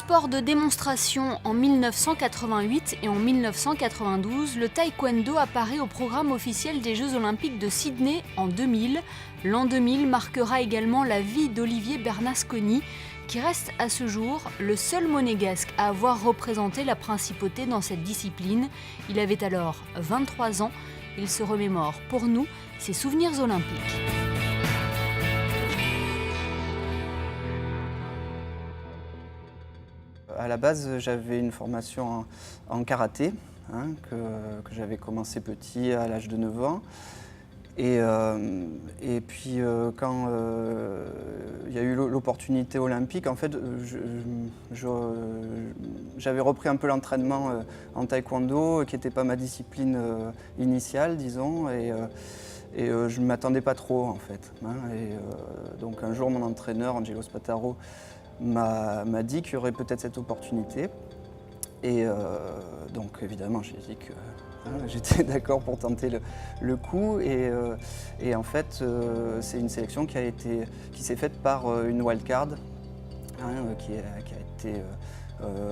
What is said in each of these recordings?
sport de démonstration en 1988 et en 1992, le taekwondo apparaît au programme officiel des Jeux Olympiques de Sydney en 2000. L'an 2000 marquera également la vie d'Olivier Bernasconi, qui reste à ce jour le seul monégasque à avoir représenté la principauté dans cette discipline. Il avait alors 23 ans. Il se remémore pour nous ses souvenirs olympiques. À la base, j'avais une formation en karaté, que j'avais commencé petit à l'âge de 9 ans. Et puis quand il y a eu l'opportunité olympique, en fait, j'avais repris un peu l'entraînement en taekwondo, qui n'était pas ma discipline initiale, disons, et je ne m'attendais pas trop, en fait. Donc un jour, mon entraîneur, Angelo Spataro, m'a dit qu'il y aurait peut-être cette opportunité. Et donc évidemment, j'ai dit que j'étais d'accord pour tenter le coup. Et en fait, c'est une sélection qui s'est faite par une wildcard, qui a été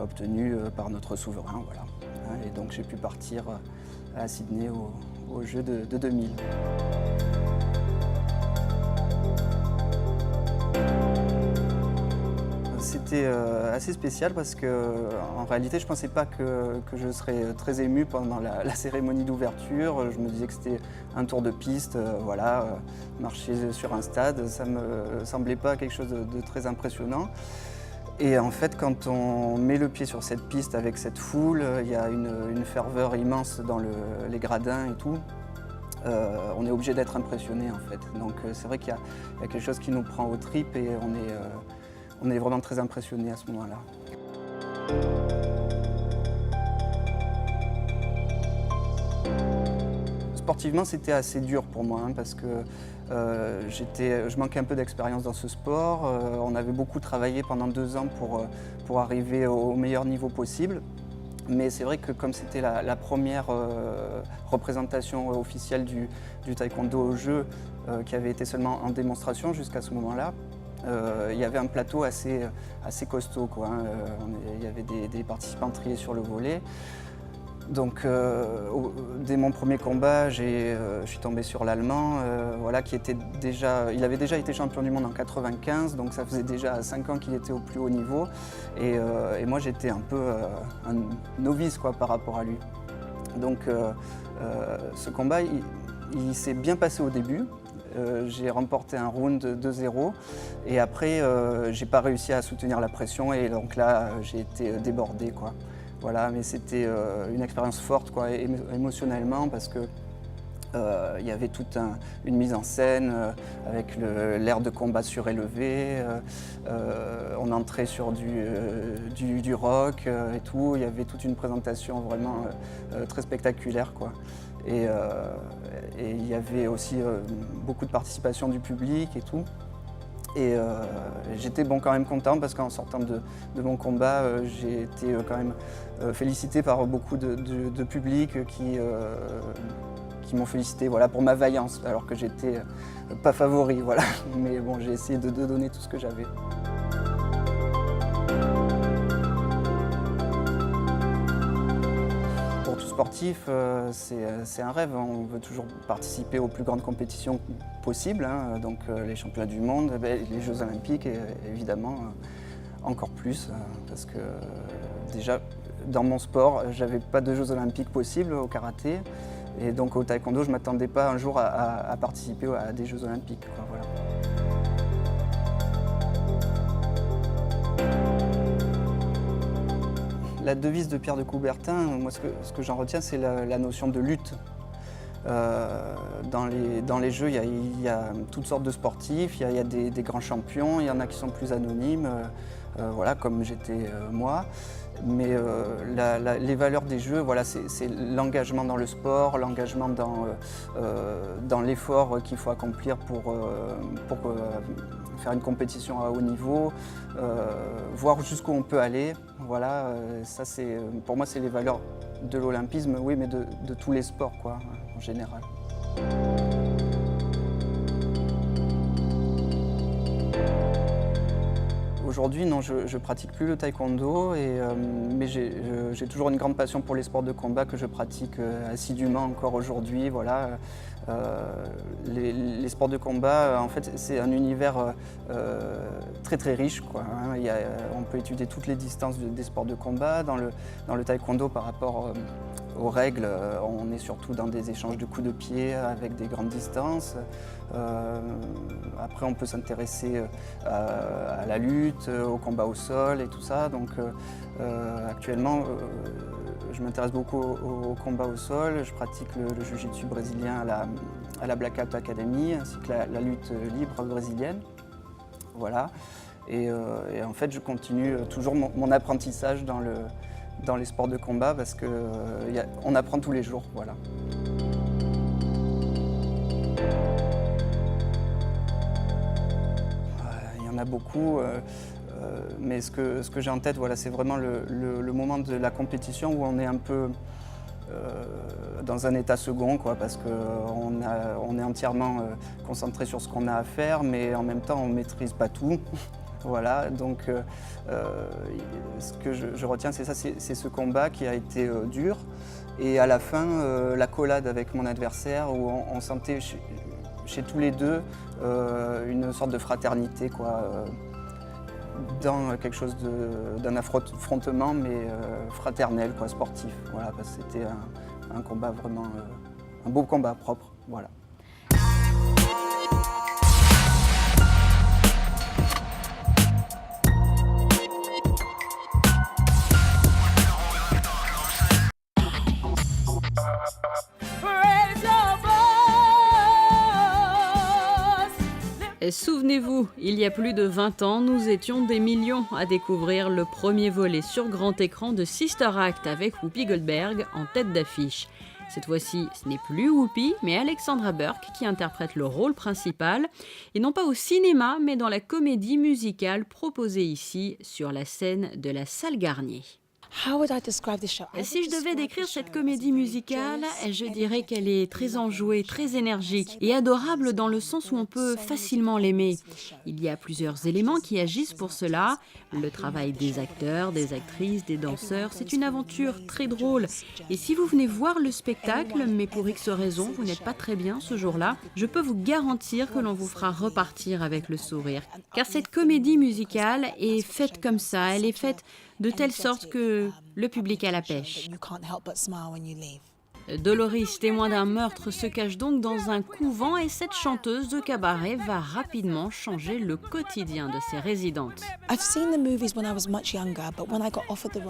obtenue par notre souverain. Voilà. Et donc j'ai pu partir à Sydney aux Jeux de 2000. C'était assez spécial parce qu'en réalité, je ne pensais pas que je serais très ému pendant la cérémonie d'ouverture. Je me disais que c'était un tour de piste, marcher sur un stade, ça ne me semblait pas quelque chose de très impressionnant. Et en fait, quand on met le pied sur cette piste avec cette foule, il y a une ferveur immense dans les gradins et tout. On est obligé d'être impressionné en fait. Donc c'est vrai qu'il y a quelque chose qui nous prend aux tripes et on est vraiment très impressionné à ce moment-là. Sportivement, c'était assez dur pour moi parce que je manquais un peu d'expérience dans ce sport. On avait beaucoup travaillé pendant 2 ans pour arriver au meilleur niveau possible. Mais c'est vrai que comme c'était la première représentation officielle du taekwondo aux Jeux, qui avait été seulement en démonstration jusqu'à ce moment-là, il y avait un plateau assez costaud, quoi. Il y avait des participants triés sur le volet. Donc dès mon premier combat, je suis tombé sur l'Allemand, il avait déjà été champion du monde en 95, donc ça faisait déjà 5 ans qu'il était au plus haut niveau. Et moi j'étais un peu un novice, quoi, par rapport à lui. Donc ce combat, il s'est bien passé au début. J'ai remporté un round 2-0 et après j'ai pas réussi à soutenir la pression et donc là j'ai été débordé, quoi. Voilà, mais c'était une expérience forte, quoi, émotionnellement, parce que il y avait toute une mise en scène avec l'air de combat surélevé. On entrait sur du rock et tout. Il y avait toute une présentation vraiment très spectaculaire, quoi. Et il y avait aussi beaucoup de participation du public et tout. Et j'étais quand même content parce qu'en sortant de mon combat, j'ai été quand même félicité par beaucoup de public qui m'ont félicité, voilà, pour ma vaillance, alors que j'étais pas favori, voilà. Mais bon, j'ai essayé de donner tout ce que j'avais. Pour tout sportif, c'est un rêve. On veut toujours participer aux plus grandes compétitions possibles, donc les championnats du monde, les Jeux Olympiques, et évidemment encore plus, parce que déjà dans mon sport, j'avais pas de Jeux Olympiques possibles au karaté, et donc au taekwondo, je ne m'attendais pas un jour à participer à des Jeux Olympiques, quoi, voilà. La devise de Pierre de Coubertin, moi ce que j'en retiens, c'est la notion de lutte. Dans les Jeux, il y a toutes sortes de sportifs, il y a des grands champions, il y en a qui sont plus anonymes, voilà, comme j'étais moi. Mais les valeurs des Jeux, voilà, c'est l'engagement dans le sport, l'engagement dans l'effort qu'il faut accomplir pour faire une compétition à haut niveau, voir jusqu'où on peut aller. Voilà, ça pour moi c'est les valeurs de l'olympisme, oui, mais de tous les sports, quoi, en général. Au Aujourd'hui, non, je ne pratique plus le taekwondo, mais j'ai toujours une grande passion pour les sports de combat que je pratique assidûment encore aujourd'hui. Voilà. Les sports de combat, en fait, c'est un univers très très riche, quoi, hein. On peut étudier toutes les distances des sports de combat. Dans le taekwondo, par rapport aux règles, on est surtout dans des échanges de coups de pied avec des grandes distances. Après, on peut s'intéresser à la lutte, au combat au sol et tout ça. Donc actuellement, je m'intéresse beaucoup au combat au sol. Je pratique le jiu-jitsu brésilien à la Blackout Academy, ainsi que la lutte libre brésilienne. Voilà. Et en fait, je continue toujours mon apprentissage dans les sports de combat parce qu'on apprend tous les jours. Voilà. Il y en a beaucoup, mais ce que j'ai en tête, voilà, c'est vraiment le moment de la compétition où on est un peu dans un état second, quoi, parce qu'on est entièrement concentré sur ce qu'on a à faire, mais en même temps on ne maîtrise pas tout. Voilà, donc ce que je retiens, c'est ça, c'est ce combat qui a été dur. Et à la fin, l'accolade avec mon adversaire, où on sentait chez tous les deux une sorte de fraternité, quoi, dans quelque chose d'un affrontement, mais fraternel, quoi, sportif. Voilà, parce que c'était un combat vraiment, un beau combat propre. Voilà. Et souvenez-vous, il y a plus de 20 ans, nous étions des millions à découvrir le premier volet sur grand écran de Sister Act avec Whoopi Goldberg en tête d'affiche. Cette fois-ci, ce n'est plus Whoopi, mais Alexandra Burke qui interprète le rôle principal, et non pas au cinéma, mais dans la comédie musicale proposée ici sur la scène de la Salle Garnier. Si je devais décrire cette comédie musicale, je dirais qu'elle est très enjouée, très énergique et adorable dans le sens où on peut facilement l'aimer. Il y a plusieurs éléments qui agissent pour cela. Le travail des acteurs, des actrices, des danseurs, c'est une aventure très drôle. Et si vous venez voir le spectacle, mais pour X raisons, vous n'êtes pas très bien ce jour-là, je peux vous garantir que l'on vous fera repartir avec le sourire. Car cette comédie musicale est faite comme ça, elle est faite de telle sorte que le public a la pêche. Doloris, témoin d'un meurtre, se cache donc dans un couvent et cette chanteuse de cabaret va rapidement changer le quotidien de ses résidentes.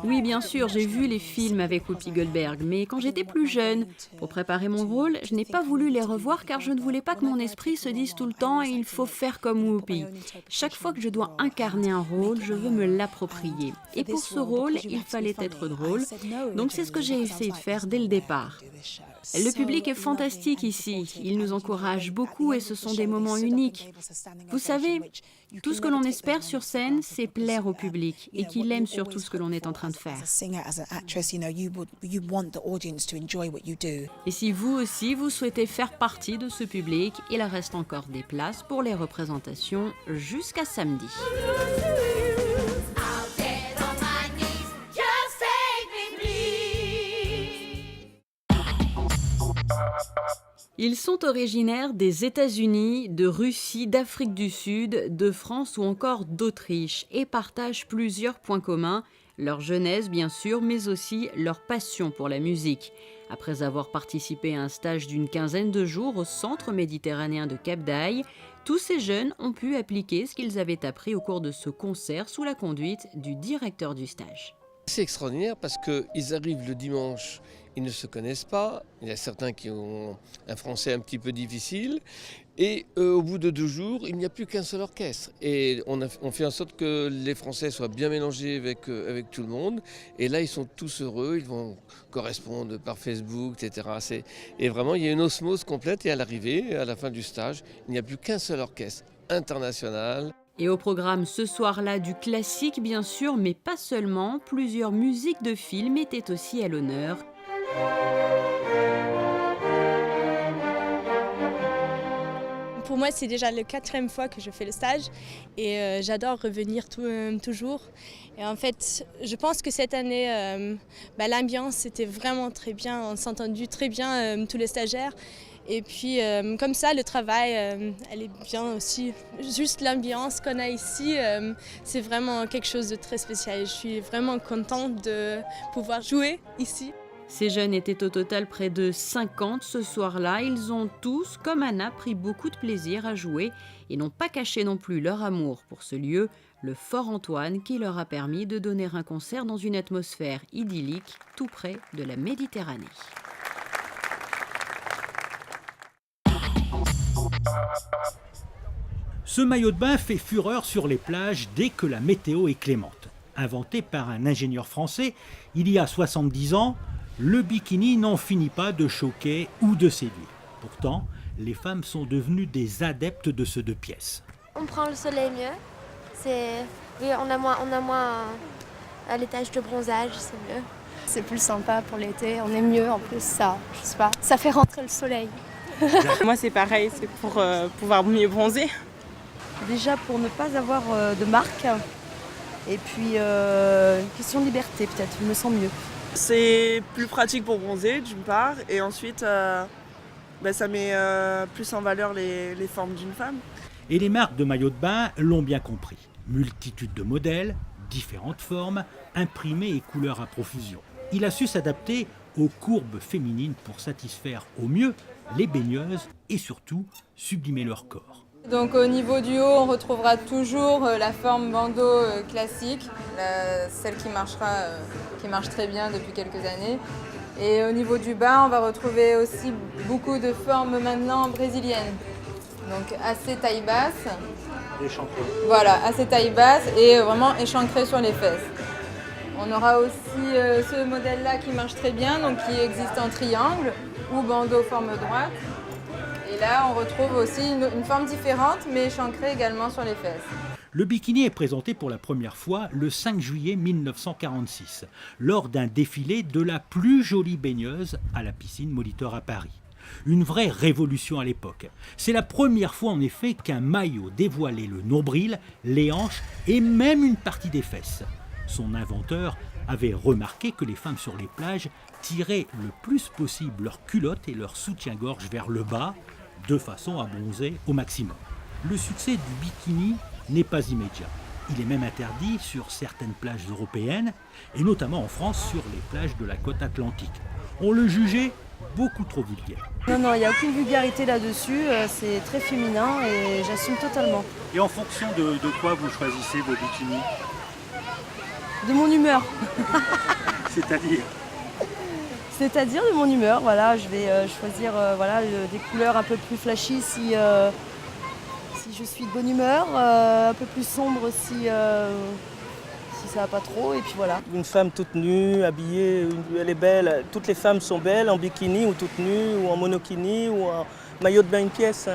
Oui, bien sûr, j'ai vu les films avec Whoopi Goldberg, mais quand j'étais plus jeune, pour préparer mon rôle, je n'ai pas voulu les revoir car je ne voulais pas que mon esprit se dise tout le temps « il faut faire comme Whoopi ». Chaque fois que je dois incarner un rôle, je veux me l'approprier. Et pour ce rôle, il fallait être drôle, donc c'est ce que j'ai essayé de faire dès le départ. Le public est fantastique ici, il nous encourage beaucoup et ce sont des moments uniques. Vous savez, tout ce que l'on espère sur scène, c'est plaire au public et qu'il aime surtout ce que l'on est en train de faire. Et si vous aussi, vous souhaitez faire partie de ce public, il reste encore des places pour les représentations jusqu'à samedi. Ils sont originaires des États-Unis, de Russie, d'Afrique du Sud, de France ou encore d'Autriche et partagent plusieurs points communs, leur jeunesse bien sûr, mais aussi leur passion pour la musique. Après avoir participé à un stage d'une quinzaine de jours au centre méditerranéen de Cap d'Aille, tous ces jeunes ont pu appliquer ce qu'ils avaient appris au cours de ce concert sous la conduite du directeur du stage. C'est extraordinaire parce qu'ils arrivent le dimanche, ils ne se connaissent pas, il y a certains qui ont un français un petit peu difficile et au bout de 2 jours, il n'y a plus qu'un seul orchestre. Et on fait en sorte que les Français soient bien mélangés avec tout le monde et là ils sont tous heureux, ils vont correspondre par Facebook, etc. Et vraiment il y a une osmose complète et à l'arrivée, à la fin du stage, il n'y a plus qu'un seul orchestre international. Et au programme ce soir-là du classique bien sûr, mais pas seulement, plusieurs musiques de films étaient aussi à l'honneur. Pour Pour moi, c'est déjà la 4e fois que je fais le stage et j'adore revenir toujours. Et en fait, je pense que cette année, l'ambiance était vraiment très bien. On s'est entendu très bien, tous les stagiaires. Et puis, comme ça, le travail, elle est bien aussi. Juste l'ambiance qu'on a ici, c'est vraiment quelque chose de très spécial. Je suis vraiment contente de pouvoir jouer ici. Ces jeunes étaient au total près de 50 ce soir-là. Ils ont tous, comme Anna, pris beaucoup de plaisir à jouer et n'ont pas caché non plus leur amour pour ce lieu, le Fort Antoine, qui leur a permis de donner un concert dans une atmosphère idyllique, tout près de la Méditerranée. Ce maillot de bain fait fureur sur les plages dès que la météo est clémente. Inventé par un ingénieur français il y a 70 ans, le bikini n'en finit pas de choquer ou de séduire. Pourtant, les femmes sont devenues des adeptes de ce 2 pièces. On prend le soleil mieux. Oui, on a moins à l'étage de bronzage, c'est mieux. C'est plus sympa pour l'été, on est mieux en plus, ça fait rentrer le soleil. Moi c'est pareil, c'est pour pouvoir mieux bronzer. Déjà pour ne pas avoir de marque et puis question de liberté peut-être, je me sens mieux. C'est plus pratique pour bronzer d'une part et ensuite ça met plus en valeur les formes d'une femme. Et les marques de maillots de bain l'ont bien compris. Multitude de modèles, différentes formes, imprimés et couleurs à profusion. Il a su s'adapter aux courbes féminines pour satisfaire au mieux les baigneuses et surtout sublimer leur corps. Donc au niveau du haut, on retrouvera toujours la forme bandeau classique, celle qui marche très bien depuis quelques années. Et au niveau du bas, on va retrouver aussi beaucoup de formes maintenant brésiliennes. Donc assez taille basse. Échancré. Voilà, assez taille basse et vraiment échancré sur les fesses. On aura aussi ce modèle-là qui marche très bien, donc qui existe en triangle ou bandeau forme droite. Et là, on retrouve aussi une forme différente, mais échancrée également sur les fesses. Le bikini est présenté pour la première fois le 5 juillet 1946, lors d'un défilé de la plus jolie baigneuse à la piscine Molitor à Paris. Une vraie révolution à l'époque. C'est la première fois en effet qu'un maillot dévoilait le nombril, les hanches et même une partie des fesses. Son inventeur avait remarqué que les femmes sur les plages tiraient le plus possible leurs culottes et leur soutien-gorge vers le bas, de façon à bronzer au maximum. Le succès du bikini n'est pas immédiat. Il est même interdit sur certaines plages européennes, et notamment en France sur les plages de la côte atlantique. On le jugeait beaucoup trop vulgaire. Non, il n'y a aucune vulgarité là-dessus, c'est très féminin et j'assume totalement. Et en fonction de quoi vous choisissez vos bikinis ? De mon humeur. C'est-à-dire de mon humeur, voilà, je vais choisir des couleurs un peu plus flashy si je suis de bonne humeur, un peu plus sombre si ça va pas trop, et puis voilà. Une femme toute nue, habillée, elle est belle, toutes les femmes sont belles en bikini ou toute nue ou en monokini ou en maillot de bain une pièce.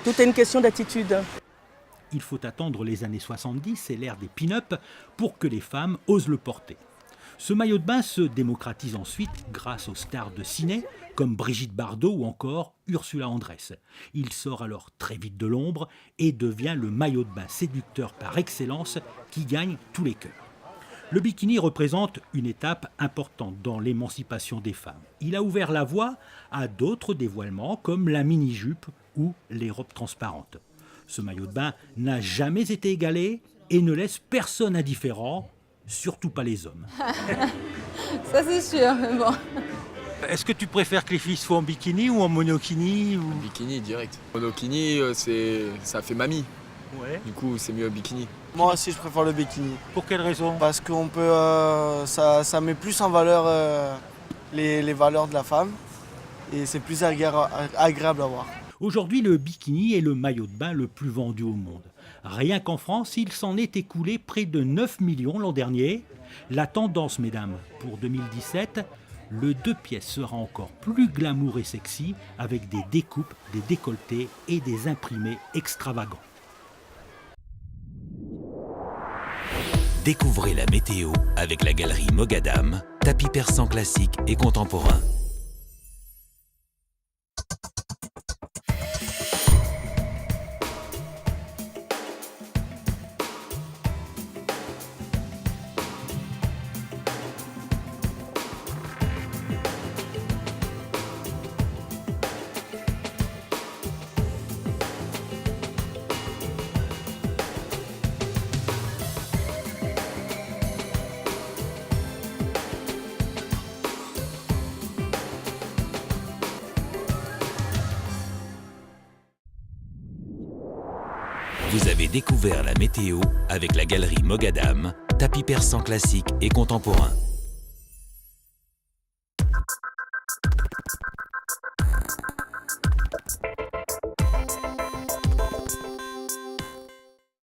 Tout est une question d'attitude. Il faut attendre les années 70 et l'ère des pin-up pour que les femmes osent le porter. Ce maillot de bain se démocratise ensuite grâce aux stars de ciné comme Brigitte Bardot ou encore Ursula Andress. Il sort alors très vite de l'ombre et devient le maillot de bain séducteur par excellence qui gagne tous les cœurs. Le bikini représente une étape importante dans l'émancipation des femmes. Il a ouvert la voie à d'autres dévoilements comme la mini-jupe ou les robes transparentes. Ce maillot de bain n'a jamais été égalé et ne laisse personne indifférent, surtout pas les hommes. Ça c'est sûr, mais bon. Est-ce que tu préfères que les filles soient en bikini ou en monokini ou... Bikini direct. Monokini, ça fait mamie. Ouais. Du coup, c'est mieux bikini. Moi aussi, je préfère le bikini. Pour quelle raison ? Parce qu'on peut, ça met plus en valeur les valeurs de la femme et c'est plus agréable à voir. Aujourd'hui, le bikini est le maillot de bain le plus vendu au monde. Rien qu'en France, il s'en est écoulé près de 9 millions l'an dernier. La tendance, mesdames, pour 2017, le 2 pièces sera encore plus glamour et sexy avec des découpes, des décolletés et des imprimés extravagants. Découvrez la météo avec la galerie Mogadam, tapis persan classique et contemporain. Vous avez découvert la météo avec la galerie Mogadam, tapis persan classique et contemporain.